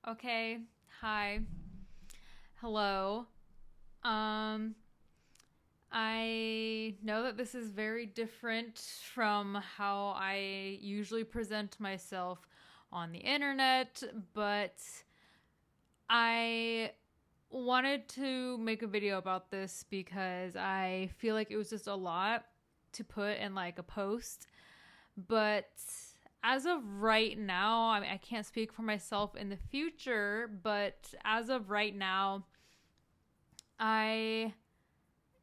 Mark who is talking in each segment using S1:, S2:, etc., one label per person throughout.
S1: Okay. Hi. Hello. Um, I know that this is very different from how I usually present myself on the internet, but I wanted to make a video about this because I feel like it was just a lot to put in like a post. But as of right now, I mean, I can't speak for myself in the future, but as of right now, I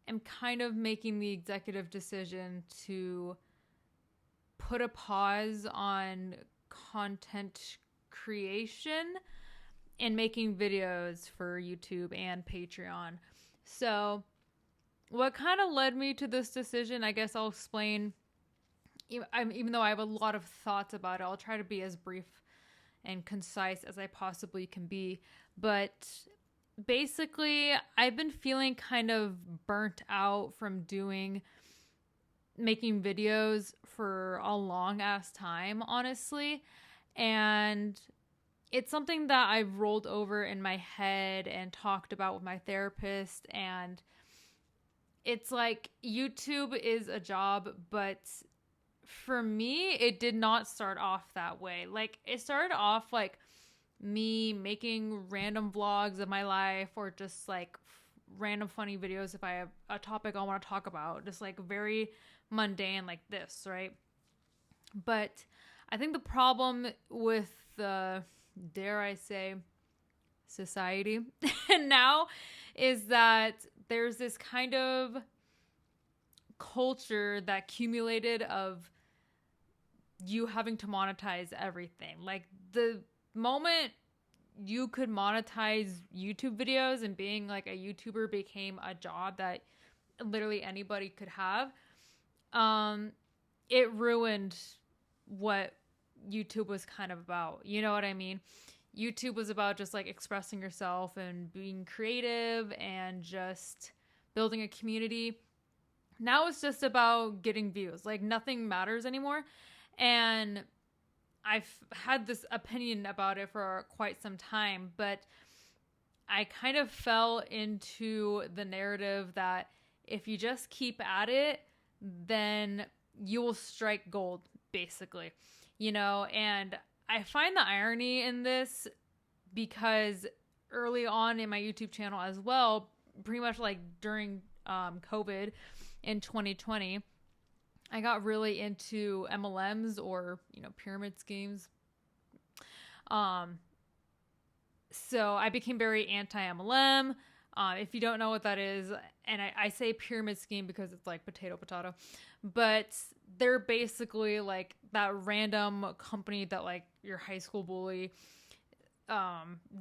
S1: am kind of making the executive decision to put a pause on content creation and making videos for YouTube and Patreon. So, what kind of led me to this decision, I guess I'll explain. Even though I have a lot of thoughts about it, I'll try to be as brief and concise as I possibly can be. But basically, I've been feeling kind of burnt out from making videos for a long ass time, honestly. And it's something that I've rolled over in my head and talked about with my therapist. And it's like YouTube is a job, but for me, it did not start off that way. Like, it started off like me making random vlogs of my life or just like random funny videos if I have a topic I want to talk about, just like very mundane like this, right? But I think the problem with the, dare I say, society now is that there's this kind of culture that accumulated of you having to monetize everything. Like the moment you could monetize YouTube videos and being like a YouTuber became a job that literally anybody could have, it ruined what YouTube was kind of about. You know what I mean? YouTube was about just like expressing yourself and being creative and just building a community. Now it's just about getting views. Like nothing matters anymore. And I've had this opinion about it for quite some time, but I kind of fell into the narrative that if you just keep at it, then you will strike gold, basically. And I find the irony in this because early on in my YouTube channel as well, pretty much like during COVID in 2020, I got really into MLMs or, pyramid schemes. Um, so I became very anti-MLM. If you don't know what that is, and I say pyramid scheme because it's like potato, but they're basically like that random company that like your high school bully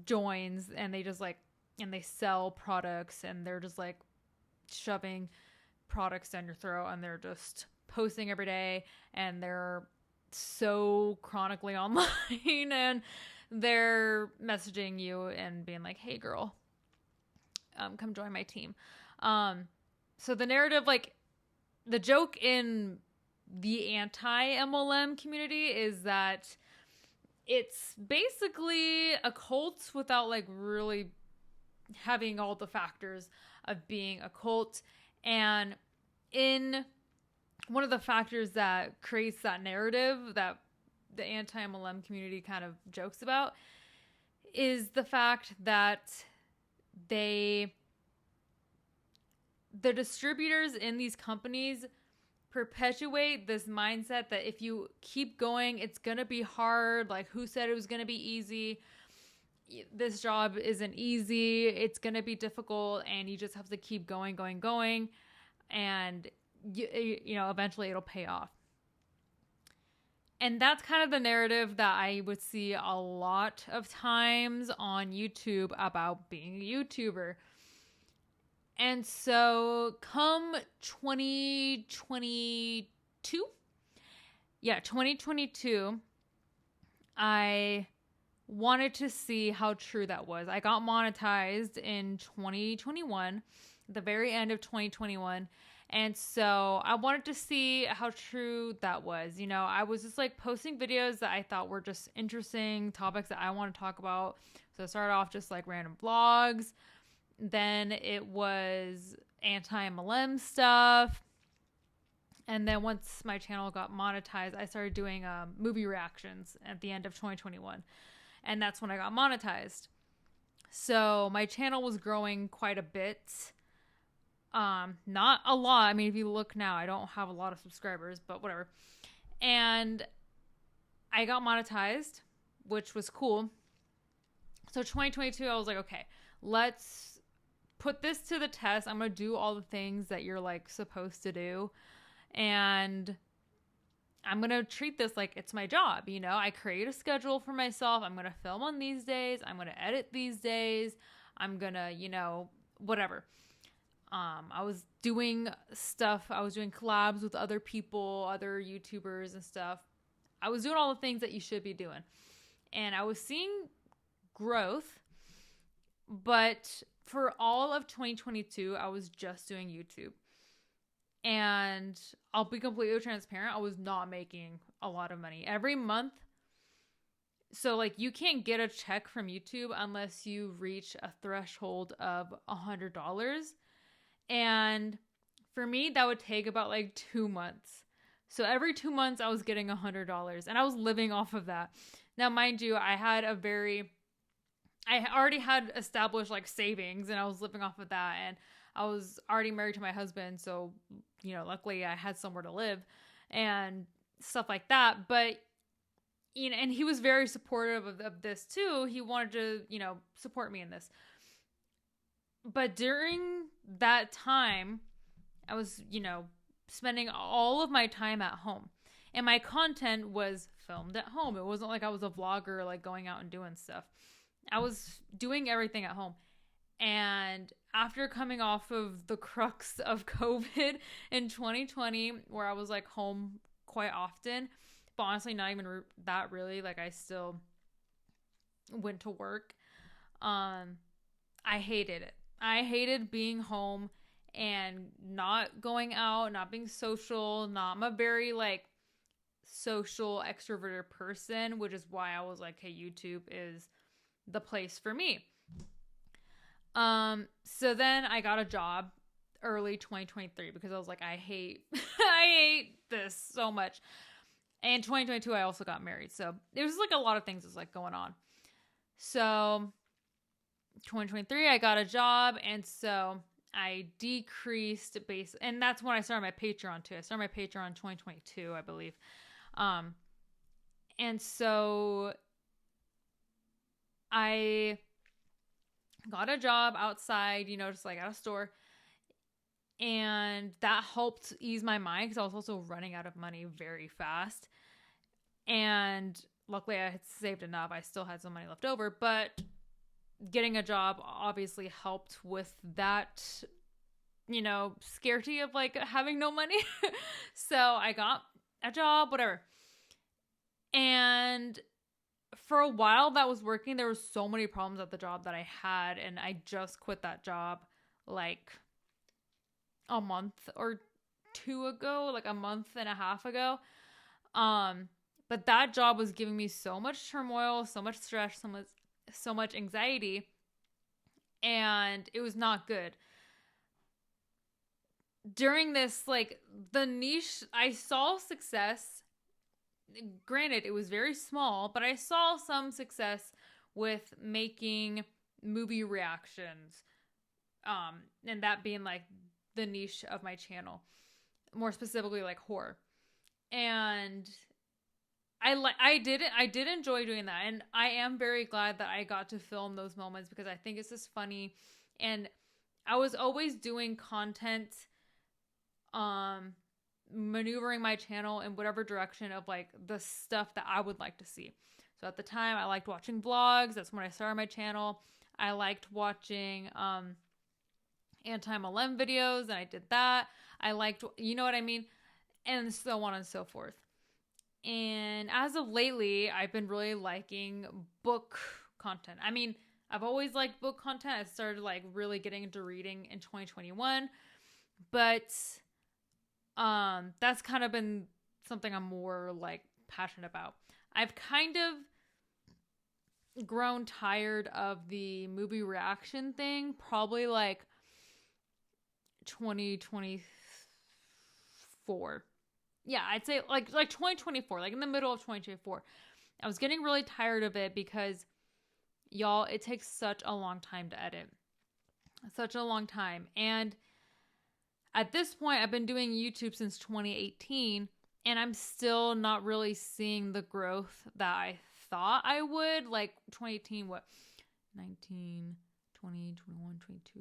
S1: joins, and they just like, and they sell products, and they're just like shoving products down your throat, and they're just posting every day, and they're so chronically online, and they're messaging you and being like, hey girl, come join my team. So the narrative, like the joke in the anti-MLM community is that it's basically a cult without like really having all the factors of being a cult. And in one of the factors that creates that narrative that the anti-MLM community kind of jokes about is the fact that the distributors in these companies perpetuate this mindset that if you keep going, it's going to be hard. Like, who said it was going to be easy? This job isn't easy. It's going to be difficult, and you just have to keep going. And eventually it'll pay off. And that's kind of the narrative that I would see a lot of times on YouTube about being a YouTuber. And so come 2022, 2022, I wanted to see how true that was. I got monetized in 2021, the very end of 2021. And so I wanted to see how true that was. I was just like posting videos that I thought were just interesting topics that I want to talk about. So I started off just like random vlogs. Then it was anti-MLM stuff. And then once my channel got monetized, I started doing movie reactions at the end of 2021. And that's when I got monetized. So my channel was growing quite a bit. Not a lot. I mean, if you look now, I don't have a lot of subscribers, but whatever. And I got monetized, which was cool. So 2022, I was like, okay, let's put this to the test. I'm going to do all the things that you're like supposed to do. And I'm going to treat this like it's my job. I create a schedule for myself. I'm going to film on these days. I'm going to edit these days. I'm going to, whatever. I was doing stuff. I was doing collabs with other people, other YouTubers and stuff. I was doing all the things that you should be doing. And I was seeing growth. But for all of 2022, I was just doing YouTube. And I'll be completely transparent. I was not making a lot of money every month. So like you can't get a check from YouTube unless you reach a threshold of $100. And for me, that would take about like 2 months. So every 2 months I was getting $100 and I was living off of that. Now, mind you, I already had established like savings and I was living off of that, and I was already married to my husband. So, luckily I had somewhere to live and stuff like that. But, and he was very supportive of this too. He wanted to, support me in this. But during that time, I was, spending all of my time at home. And my content was filmed at home. It wasn't like I was a vlogger, like going out and doing stuff. I was doing everything at home. And after coming off of the crux of COVID in 2020, where I was like home quite often, but honestly not even that really, like I still went to work. I hated it. I hated being home and not going out, not being social. I'm a very like social extroverted person, which is why I was like, hey, YouTube is the place for me. So then I got a job early 2023 because I was like, I hate this so much. And 2022, I also got married. So there was like a lot of things was like going on. So 2023, I got a job. And so I decreased base. And that's when I started my Patreon too. I started my Patreon in 2022, I believe. And so I got a job outside, just like at a store. And that helped ease my mind because I was also running out of money very fast. And luckily I had saved enough. I still had some money left over, but getting a job obviously helped with that, scarcity of like having no money. So I got a job, whatever. And for a while that was working, there were so many problems at the job that I had, and I just quit that job like a month or two ago, like a month and a half ago. But that job was giving me so much turmoil, so much stress, so much anxiety, and it was not good. During this, like the niche, I saw success. Granted, it was very small, but I saw some success with making movie reactions. And that being like the niche of my channel, more specifically like horror. And I did enjoy doing that. And I am very glad that I got to film those moments because I think it's just funny. And I was always doing content, maneuvering my channel in whatever direction of like the stuff that I would like to see. So at the time I liked watching vlogs. That's when I started my channel. I liked watching anti-MLM videos, and I did that. I liked, you know what I mean? And so on and so forth. And as of lately, I've been really liking book content. I mean, I've always liked book content. I started like really getting into reading in 2021, but That's kind of been something I'm more like passionate about. I've kind of grown tired of the movie reaction thing, probably like 2024. Yeah, I'd say like 2024, like in the middle of 2024. I was getting really tired of it because y'all, it takes such a long time to edit. Such a long time. And at this point, I've been doing YouTube since 2018, and I'm still not really seeing the growth that I thought I would. Like 2018, what? 19, 20, 21, 22,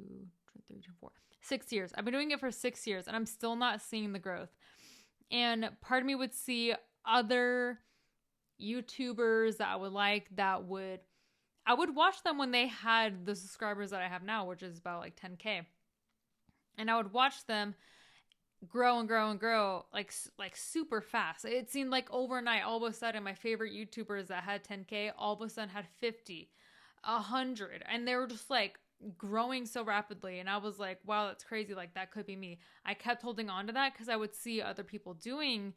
S1: 23, 24. 6 years. I've been doing it for 6 years, and I'm still not seeing the growth. And part of me would see other YouTubers that I would like I would watch them when they had the subscribers that I have now, which is about like 10K. And I would watch them grow and grow and grow like super fast. It seemed like overnight, all of a sudden, my favorite YouTubers that had 10K all of a sudden had 50, 100. And they were just like growing so rapidly. And I was like, wow, that's crazy. Like that could be me. I kept holding on to that because I would see other people doing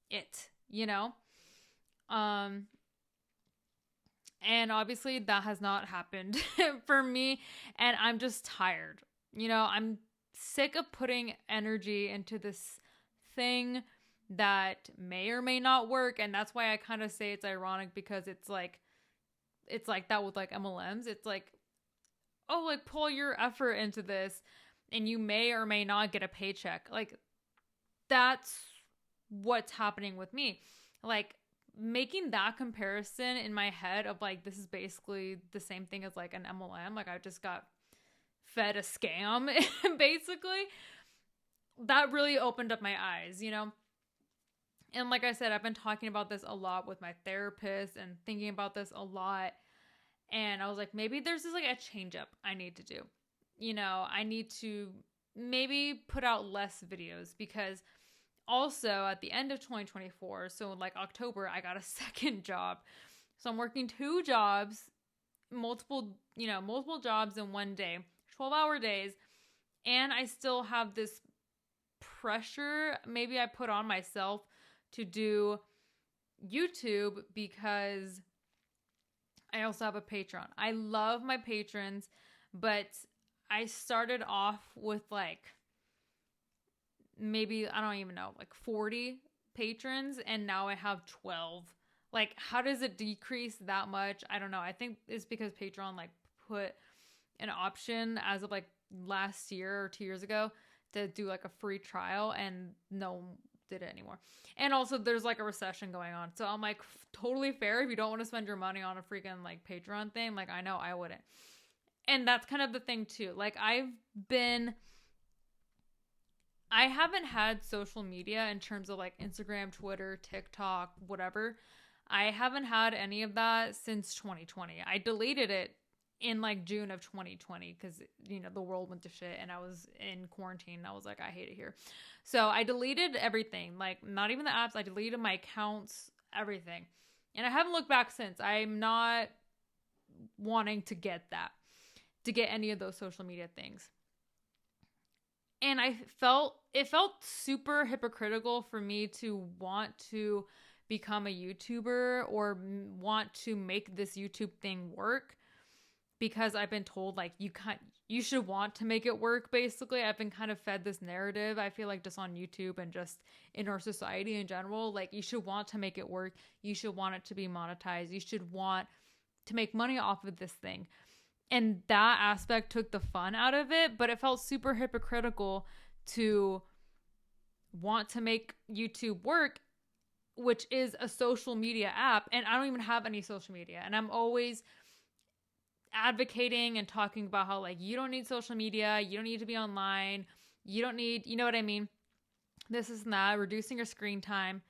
S1: it, you know? And obviously that has not happened for me. And I'm just tired. You know, I'm sick of putting energy into this thing that may or may not work. And that's why I kind of say it's ironic, because it's like that with like MLMs. It's like, oh, like pull your effort into this and you may or may not get a paycheck. Like that's what's happening with me. Like making that comparison in my head of like, this is basically the same thing as like an MLM. Like I just got fed a scam, basically. That really opened up my eyes, you know? And like I said, I've been talking about this a lot with my therapist and thinking about this a lot. And I was like, maybe there's just like a change up I need to do. You know, I need to maybe put out less videos, because also at the end of 2024, so like October, I got a second job. So I'm working 2 jobs, multiple jobs in one day, 12-hour days. And I still have this pressure maybe I put on myself to do YouTube, because I also have a Patreon. I love my patrons, but I started off with like maybe, I don't even know, like 40 patrons, and now I have 12. Like, how does it decrease that much? I don't know. I think it's because Patreon like put an option as of like last year or 2 years ago to do like a free trial, and no one did it anymore. And also there's like a recession going on. So I'm like, totally fair. If you don't want to spend your money on a freaking like Patreon thing, like I know I wouldn't. And that's kind of the thing too. Like I haven't had social media in terms of like Instagram, Twitter, TikTok, whatever. I haven't had any of that since 2020. I deleted it in like June of 2020 because, you know, the world went to shit and I was in quarantine. I was like, I hate it here. So I deleted everything, like not even the apps. I deleted my accounts, everything. And I haven't looked back since. I'm not wanting to get any of those social media things. And it felt super hypocritical for me to want to become a YouTuber or want to make this YouTube thing work, because I've been told like you should want to make it work. Basically, I've been kind of fed this narrative. I feel like just on YouTube and just in our society in general, like you should want to make it work. You should want it to be monetized. You should want to make money off of this thing. And that aspect took the fun out of it, but it felt super hypocritical to want to make YouTube work, which is a social media app. And I don't even have any social media. And I'm always advocating and talking about how like, you don't need social media. You don't need to be online. You don't need, you know what I mean? This is not reducing your screen time.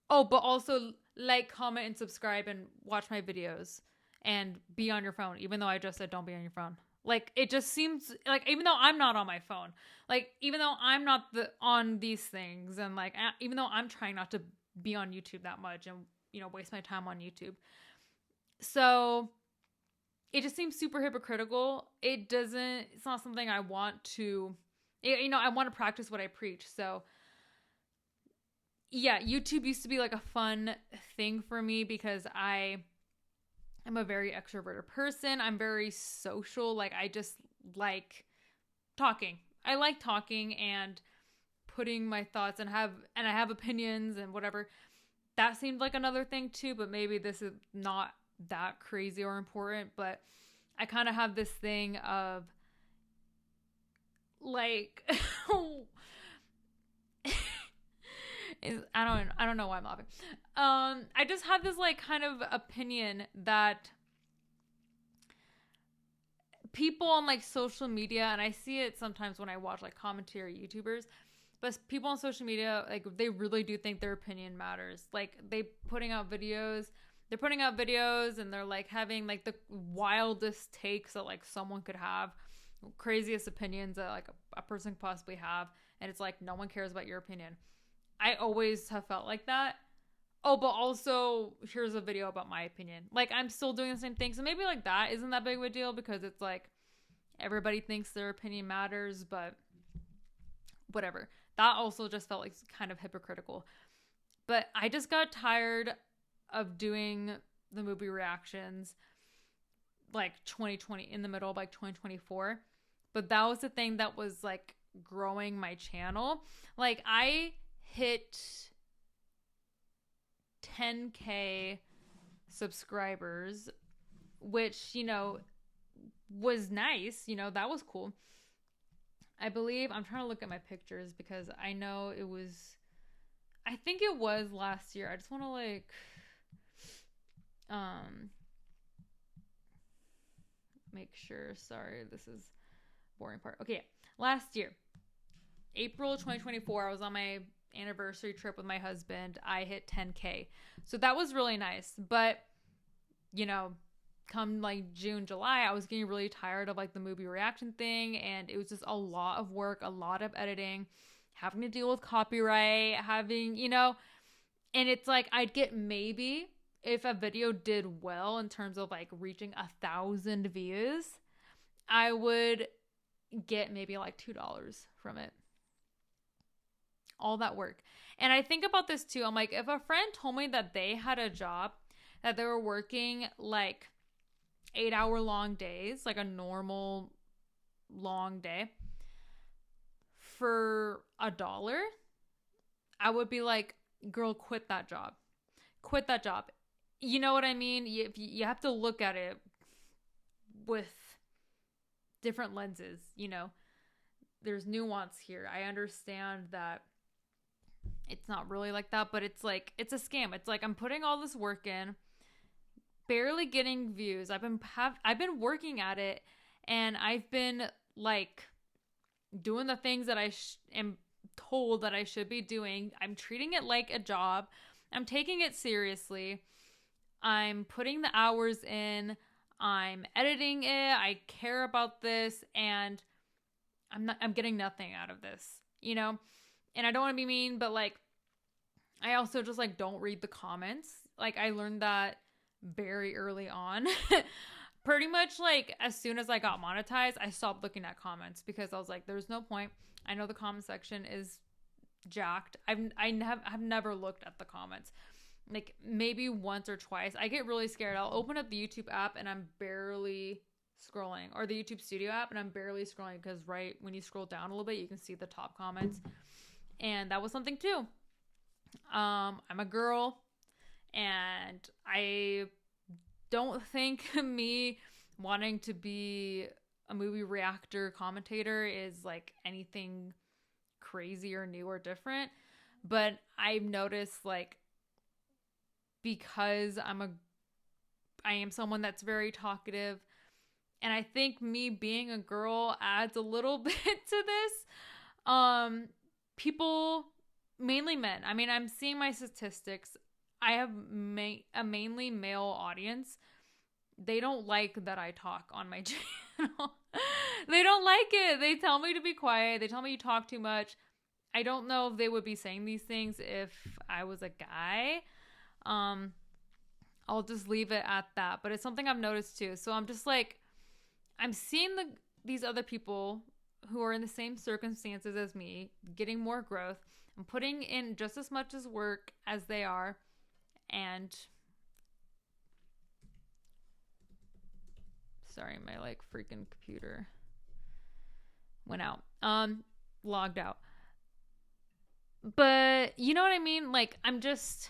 S1: Oh, but also like, comment, and subscribe and watch my videos. And be on your phone, even though I just said don't be on your phone. Like, it just seems like, even though I'm not on my phone, like, even though I'm not on these things, and like, even though I'm trying not to be on YouTube that much and, you know, waste my time on YouTube. So it just seems super hypocritical. It's not something I want to, you know, I want to practice what I preach. So yeah, YouTube used to be like a fun thing for me because I am a very extroverted person. I'm very social. Like I just like talking. I like talking and putting my thoughts and I have opinions and whatever. That seemed like another thing too, but maybe this is not that crazy or important, but I kind of have this thing of like I don't know why I'm laughing. I just have this like kind of opinion that people on like social media, and I see it sometimes when I watch like commentary YouTubers, but people on social media, like they really do think their opinion matters. Like they're putting out videos and they're like having like the wildest takes that like someone could have, craziest opinions that like a person could possibly have, and it's like no one cares about your opinion. I always have felt like that. Oh, but also here's a video about my opinion. Like I'm still doing the same thing. So maybe like that isn't that big of a deal because it's like everybody thinks their opinion matters, but whatever. That also just felt like kind of hypocritical. But I just got tired of doing the movie reactions like 2020 in the middle of like 2024. But that was the thing that was like growing my channel. Like I hit 10K subscribers, which, you know, was nice. You know, that was cool. I believe I'm trying to look at my pictures because I know it was, I think it was last year. I just want to like, make sure. Sorry, this is boring part. Okay, last year, April 2024, I was on my anniversary trip with my husband. I hit 10K. So that was really nice. But, you know, come like June, July, I was getting really tired of like the movie reaction thing. And it was just a lot of work, a lot of editing, having to deal with copyright, having, you know, and it's like I'd get maybe if a video did well in terms of like reaching 1,000 views, I would get maybe like $2 from it. All that work. And I think about this too. I'm like, if a friend told me that they had a job, that they were working like 8-hour long days, like a normal long day for $1, I would be like, girl, quit that job. Quit that job. You know what I mean? You have to look at it with different lenses, you know. There's nuance here. I understand that it's not really like that, but it's like it's a scam. It's like I'm putting all this work in, barely getting views. I've been working at it, and I've been like doing the things that I am told that I should be doing. I'm treating it like a job. I'm taking it seriously. I'm putting the hours in. I'm editing it. I care about this, and I'm getting nothing out of this, you know? And I don't want to be mean, but like I also just like don't read the comments. Like I learned that very early on. Pretty much like as soon as I got monetized, I stopped looking at comments because I was like, there's no point. I know the comment section is jacked. I've never looked at the comments. Like maybe once or twice. I get really scared. I'll open up the YouTube app and I'm barely scrolling, or the YouTube Studio app, and I'm barely scrolling because right when you scroll down a little bit, you can see the top comments. And that was something too. I'm a girl, and I don't think me wanting to be a movie reactor commentator is like anything crazy or new or different. But I've noticed like because I am someone that's very talkative, and I think me being a girl adds a little bit to this. People, mainly men. I mean, I'm seeing my statistics. I have a mainly male audience. They don't like that I talk on my channel. They don't like it. They tell me to be quiet. They tell me you talk too much. I don't know if they would be saying these things if I was a guy. I'll just leave it at that. But it's something I've noticed too. So I'm just like, I'm seeing these other people who are in the same circumstances as me, getting more growth. I'm putting in just as much as work as they are. And sorry, my like freaking computer went out. Logged out. But you know what I mean? Like, I'm just,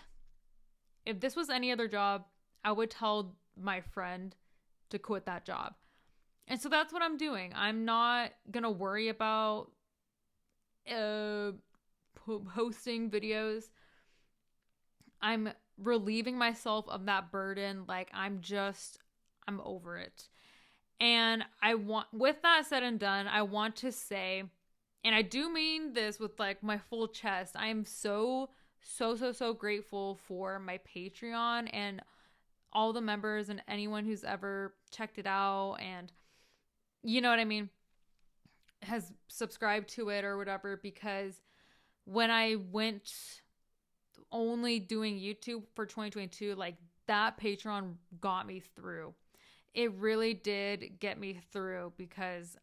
S1: if this was any other job, I would tell my friend to quit that job. And so that's what I'm doing. I'm not going to worry about posting videos. I'm relieving myself of that burden. Like, I'm over it. And with that said and done, I want to say, and I do mean this with like my full chest, I am so grateful for my Patreon and all the members and anyone who's ever checked it out and, you know what I mean, has subscribed to it or whatever, because when I went only doing YouTube for 2022, like that Patreon got me through. It really did get me through, because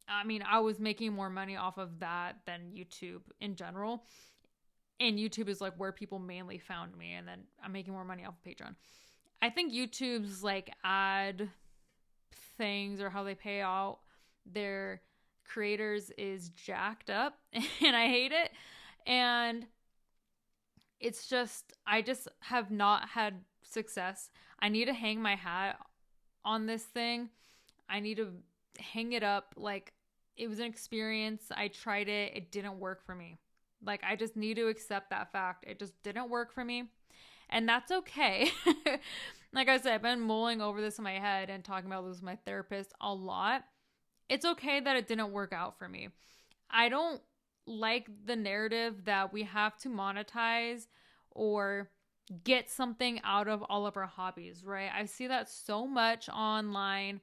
S1: I mean, I was making more money off of that than YouTube in general. And YouTube is like where people mainly found me. And then I'm making more money off of Patreon. I think YouTube's like ad things, or how they pay out their creators, is jacked up. And I hate it. And it's just, I just have not had success. I need to hang my hat on this thing. I need to hang it up. Like, it was an experience. I tried it. It didn't work for me. Like, I just need to accept that fact. It just didn't work for me. And that's okay. Like I said, I've been mulling over this in my head and talking about this with my therapist a lot. It's okay that it didn't work out for me. I don't like the narrative that we have to monetize or get something out of all of our hobbies, right? I see that so much online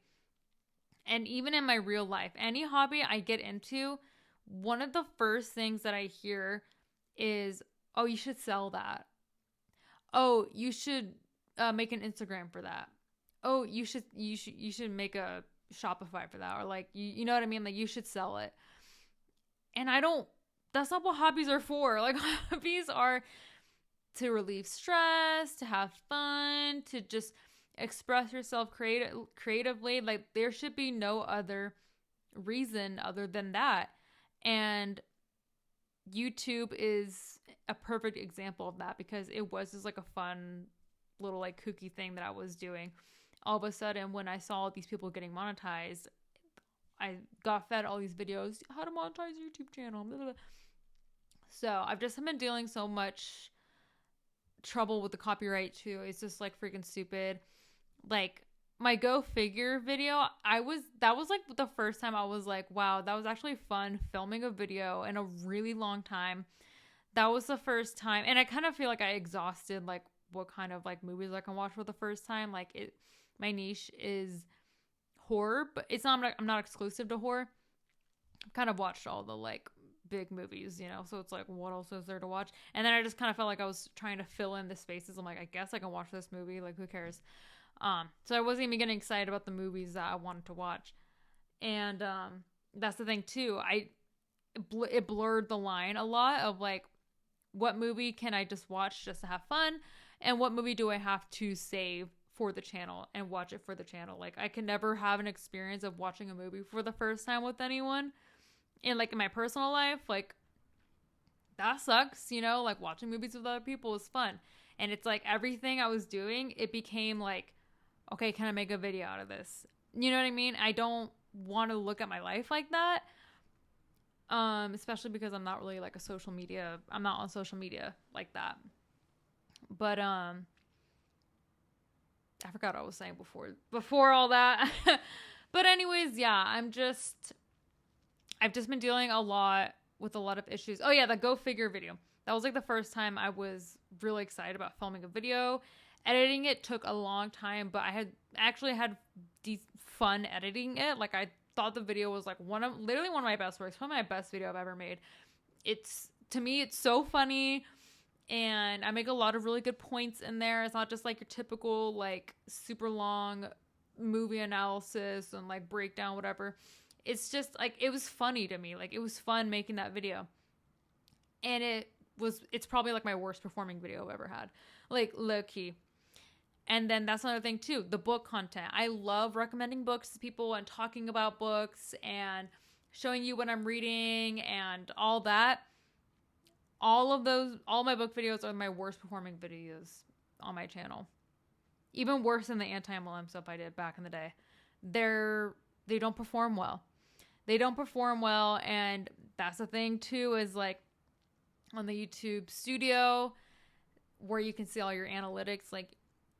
S1: and even in my real life. Any hobby I get into, one of the first things that I hear is, oh, you should sell that. Oh, you should make an Instagram for that. Oh, you should make a Shopify for that. Or like, you know what I mean? Like, you should sell it. And that's not what hobbies are for. Like, hobbies are to relieve stress, to have fun, to just express yourself creatively. Like, there should be no other reason other than that. And YouTube is a perfect example of that, because it was just like a fun little like kooky thing that I was doing. All of a sudden, when I saw these people getting monetized, I got fed all these videos, how to monetize your YouTube channel. Blah, blah, blah. So I've just been dealing so much trouble with the copyright too. It's just like freaking stupid. Like, my Go Figure video, that was like the first time I was like, wow, that was actually fun filming a video in a really long time. That was the first time. And I kind of feel like I exhausted like what kind of like movies I can watch for the first time. Like, my niche is horror, but I'm not exclusive to horror. I've kind of watched all the like big movies, you know, so it's like, what else is there to watch? And then I just kind of felt like I was trying to fill in the spaces. I'm like, I guess I can watch this movie, like, who cares? So I wasn't even getting excited about the movies that I wanted to watch. And that's the thing too, it blurred the line a lot of like, what movie can I just watch just to have fun, and what movie do I have to save for the channel and watch it for the channel? Like, I can never have an experience of watching a movie for the first time with anyone. And like in my personal life, like, that sucks, you know, like watching movies with other people is fun. And it's like everything I was doing, it became like, okay, can I make a video out of this? You know what I mean? I don't want to look at my life like that. Especially because I'm not really like I'm not on social media like that. But I forgot what I was saying before all that. But anyways, yeah, I've just been dealing with a lot of issues. Oh yeah, the Go Figure video. That was like the first time I was really excited about filming a video. Editing it took a long time, but I had actually had fun editing it. Like, I thought the video was like literally one of my best works, probably my best video I've ever made. To me, it's so funny, and I make a lot of really good points in there. It's not just like your typical like super long movie analysis and like breakdown, whatever. It's just like, it was funny to me. Like, it was fun making that video. And it's probably like my worst performing video I've ever had. Like, low key. And then that's another thing too, the book content. I love recommending books to people and talking about books and showing you what I'm reading and all that. All my book videos are my worst performing videos on my channel. Even worse than the anti-MLM stuff I did back in the day. They don't perform well. They don't perform well, and that's the thing too, is like on the YouTube studio where you can see all your analytics, like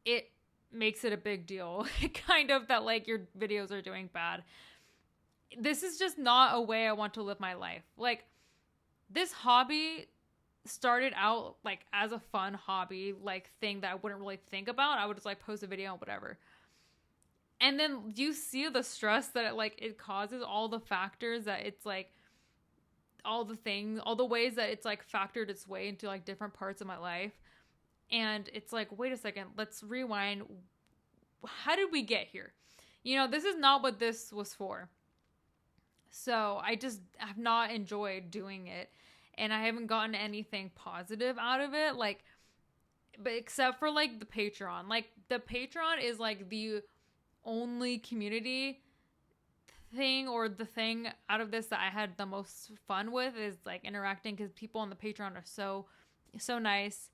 S1: it makes it a big deal kind of that like your videos are doing bad. This is just not a way I want to live my life. Like, this hobby started out like as a fun hobby, like thing that I wouldn't really think about. I would just like post a video and whatever. And then you see the stress that it causes, all the factors that it's like, all the ways that it's like factored its way into like different parts of my life. And it's like, wait a second, let's rewind. How did we get here? You know, this is not what this was for. So I just have not enjoyed doing it. And I haven't gotten anything positive out of it. Like, but except for like the Patreon. Like, the Patreon is like the only community thing, or the thing out of this that I had the most fun with, is like interacting, because people on the Patreon are so nice.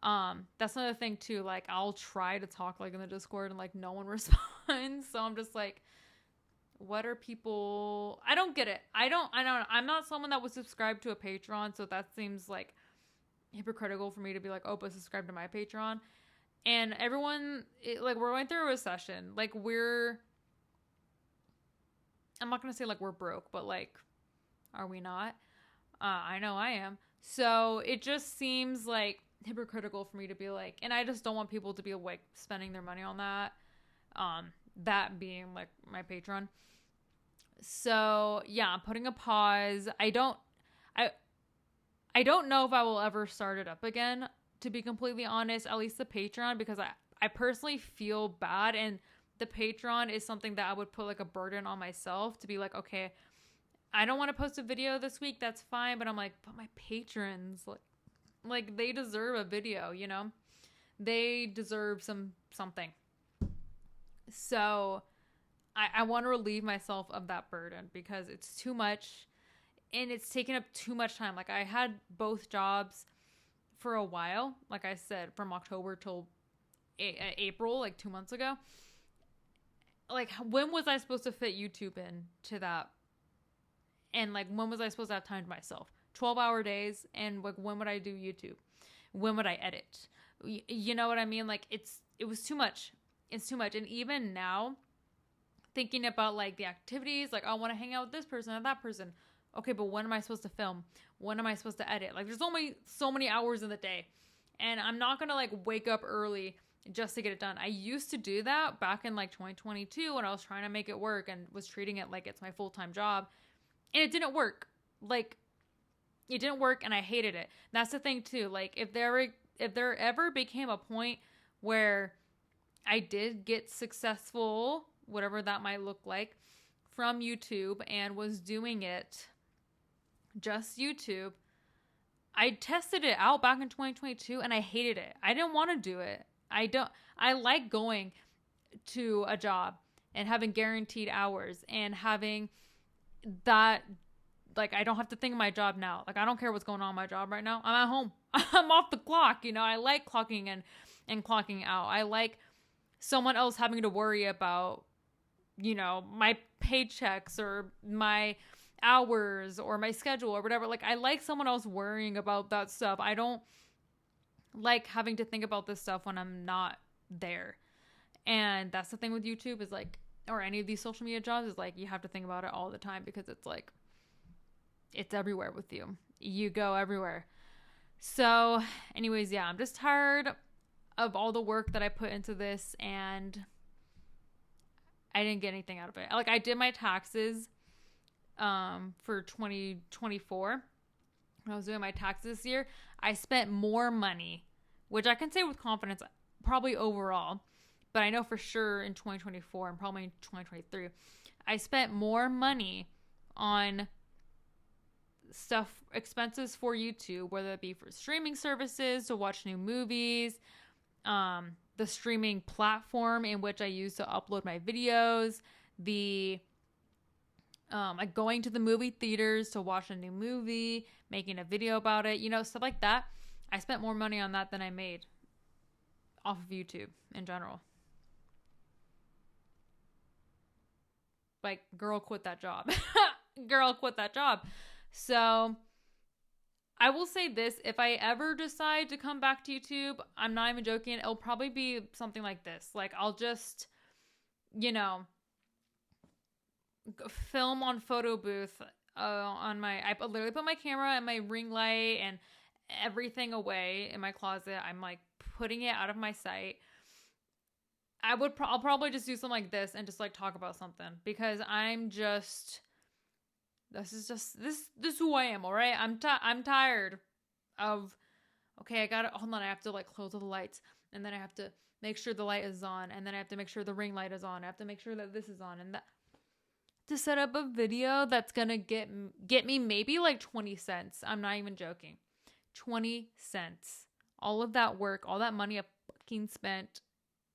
S1: That's another thing too. Like, I'll try to talk like in the Discord and like no one responds. So I'm just like, what are people? I don't get it. I'm not someone that would subscribe to a Patreon, so that seems like hypocritical for me to be like, oh, but subscribe to my Patreon. And everyone, like, we're going through a recession. Like, I'm not going to say like we're broke, but like, are we not? I know I am. So it just seems like hypocritical for me to be like, and I just don't want people to be like spending their money on that. That being like my Patreon. So yeah, I'm putting a pause. I don't know if I will ever start it up again, to be completely honest, at least the Patreon, because I personally feel bad, and the Patreon is something that I would put like a burden on myself to be like, okay, I don't want to post a video this week, that's fine, but I'm like, but my patrons, like they deserve a video, you know? They deserve something. So I want to relieve myself of that burden, because it's too much and it's taken up too much time. Like, I had both jobs for a while, like I said, from October till April, like 2 months ago. Like, when was I supposed to fit YouTube into that? And like, when was I supposed to have time to myself? 12-hour days. And like, when would I do YouTube? When would I edit? You know what I mean? Like, it was too much. It's too much. And even now, thinking about like the activities, like, I want to hang out with this person or that person. Okay, but when am I supposed to film? When am I supposed to edit? Like, there's only so many hours in the day. And I'm not going to like wake up early just to get it done. I used to do that back in like 2022 when I was trying to make it work and was treating it like it's my full-time job. And it didn't work. Like, it didn't work, and I hated it. That's the thing too. Like, if there ever became a point where I did get successful, whatever that might look like, from YouTube, and was doing it just YouTube, I tested it out back in 2022 and I hated it. I didn't want to do it. I like going to a job and having guaranteed hours and having that, like, I don't have to think of my job now. Like, I don't care what's going on in my job right now. I'm at home. I'm off the clock. You know, I like clocking in and clocking out. I like someone else having to worry about, you know, my paychecks or my hours or my schedule or whatever. Like, I like someone else worrying about that stuff. I don't like having to think about this stuff when I'm not there. And that's the thing with YouTube, is like, or any of these social media jobs, is like, you have to think about it all the time, because it's like, it's everywhere with you. You go everywhere. So anyways, yeah, I'm just tired of all the work that I put into this, and I didn't get anything out of it. Like, I did my taxes for 2024. When I was doing my taxes this year, I spent more money, which I can say with confidence, probably overall, but I know for sure in 2024 and probably in 2023, I spent more money on stuff, expenses for YouTube, whether it be for streaming services to watch new movies, the streaming platform in which I use to upload my videos, the like going to the movie theaters to watch a new movie, making a video about it, stuff like that. I spent more money on that than I made off of YouTube in general. Like, girl, quit that job. Girl, quit that job. So I will say this, if I ever decide to come back to YouTube, I'm not even joking, it'll probably be something like this. Like, I'll just, film on photo booth I literally put my camera and my ring light and everything away in my closet. I'm like putting it out of my sight. I'll probably just do something like this and just like talk about something, because this is who I am. All right. I'm tired of, okay, hold on. I have to like close all the lights, and then I have to make sure the light is on, and then I have to make sure the ring light is on. I have to make sure that this is on, and that, to set up a video that's gonna get me maybe like 20 cents. I'm not even joking. 20 cents. All of that work, all that money I fucking spent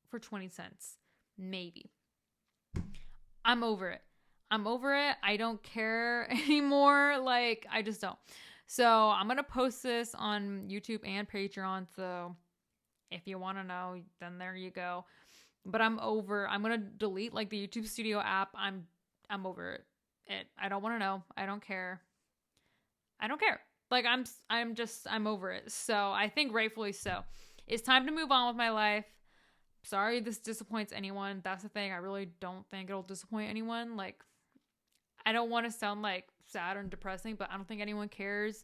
S1: for 20 cents. Maybe. I'm over it. I don't care anymore. Like, I just don't. So I'm going to post this on YouTube and Patreon. So if you want to know, then there you go. But I'm going to delete like the YouTube Studio app. I'm over it. I don't want to know. I don't care. Like, I'm over it. So I think rightfully so. It's time to move on with my life. Sorry this disappoints anyone. That's the thing. I really don't think it'll disappoint anyone. Like, I don't want to sound like sad or depressing, but I don't think anyone cares.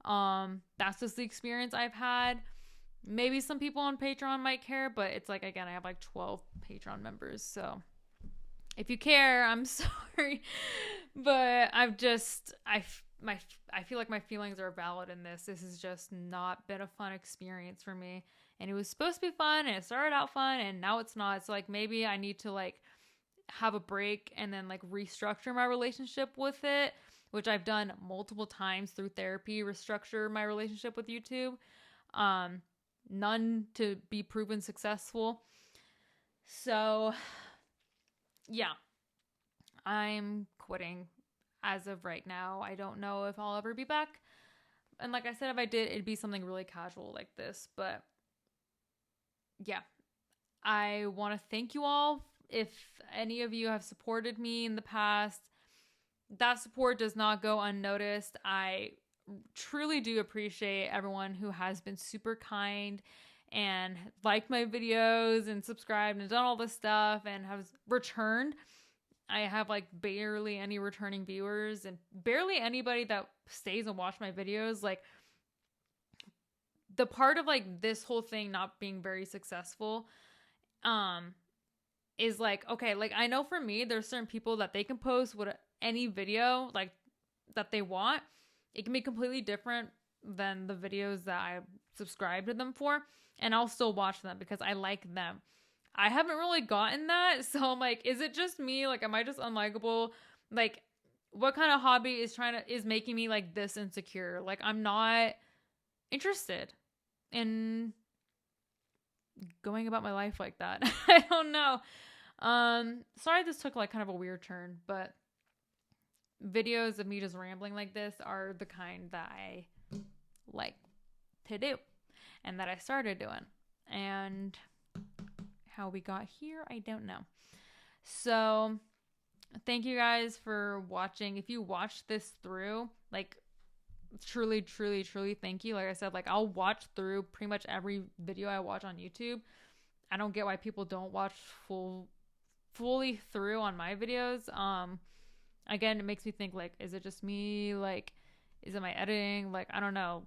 S1: That's just the experience I've had. Maybe some people on Patreon might care, but it's like, again, I have like 12 Patreon members. So if you care, I'm sorry. But I feel like my feelings are valid in this. This has just not been a fun experience for me. And it was supposed to be fun, and it started out fun, and now it's not. It's like, maybe I need to like have a break and then like restructure my relationship with it, which I've done multiple times through therapy, restructure my relationship with YouTube. None to be proven successful. So yeah, I'm quitting as of right now. I don't know if I'll ever be back. And like I said, if I did, it'd be something really casual like this. But yeah, I want to thank you all. If any of you have supported me in the past, that support does not go unnoticed. I truly do appreciate everyone who has been super kind and liked my videos and subscribed and done all this stuff and has returned. I have like barely any returning viewers and barely anybody that stays and watch my videos. Like, the part of like this whole thing not being very successful is like, okay, like I know for me, there's certain people that they can post any video like that they want. It can be completely different than the videos that I subscribe to them for, and I'll still watch them because I like them. I haven't really gotten that, so I'm like, is it just me? Like, am I just unlikable? Like, what kind of hobby is making me like this insecure? Like, I'm not interested in going about my life like that. I don't know. Sorry this took like kind of a weird turn, but videos of me just rambling like this are the kind that I like to do and that I started doing. And how we got here, I don't know. So thank you guys for watching. If you watched this through, like, truly thank you. Like I said, like, I'll watch through pretty much every video I watch on YouTube. I don't get why people don't watch fully through on my videos. Again, it makes me think, like, is it just me? Like, is it my editing? Like, I don't know.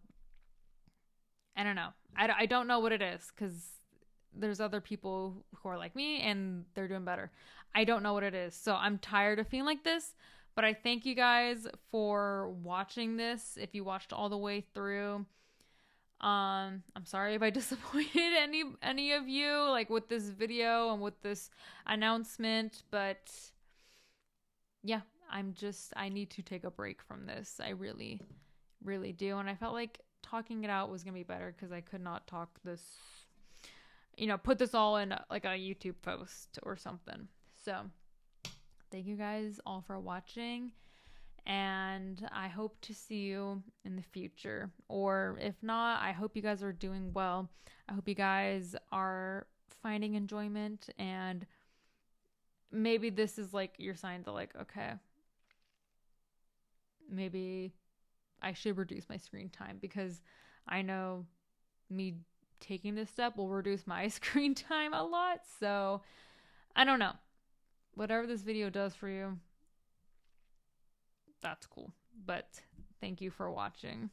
S1: I don't know what it is, because there's other people who are like me and they're doing better. I don't know what it is. So I'm tired of feeling like this, but I thank you guys for watching this. If you watched all the way through, I'm sorry if I disappointed any of you, like, with this video and with this announcement, but yeah, I need to take a break from this. I really, really do. And I felt like talking it out was going to be better because I could not talk this, put this all in like a YouTube post or something. So thank you guys all for watching. And I hope to see you in the future. Or if not, I hope you guys are doing well. I hope you guys are finding enjoyment, and maybe this is like your sign to like, okay, maybe I should reduce my screen time, because I know me taking this step will reduce my screen time a lot. So I don't know. Whatever this video does for you, that's cool. But thank you for watching.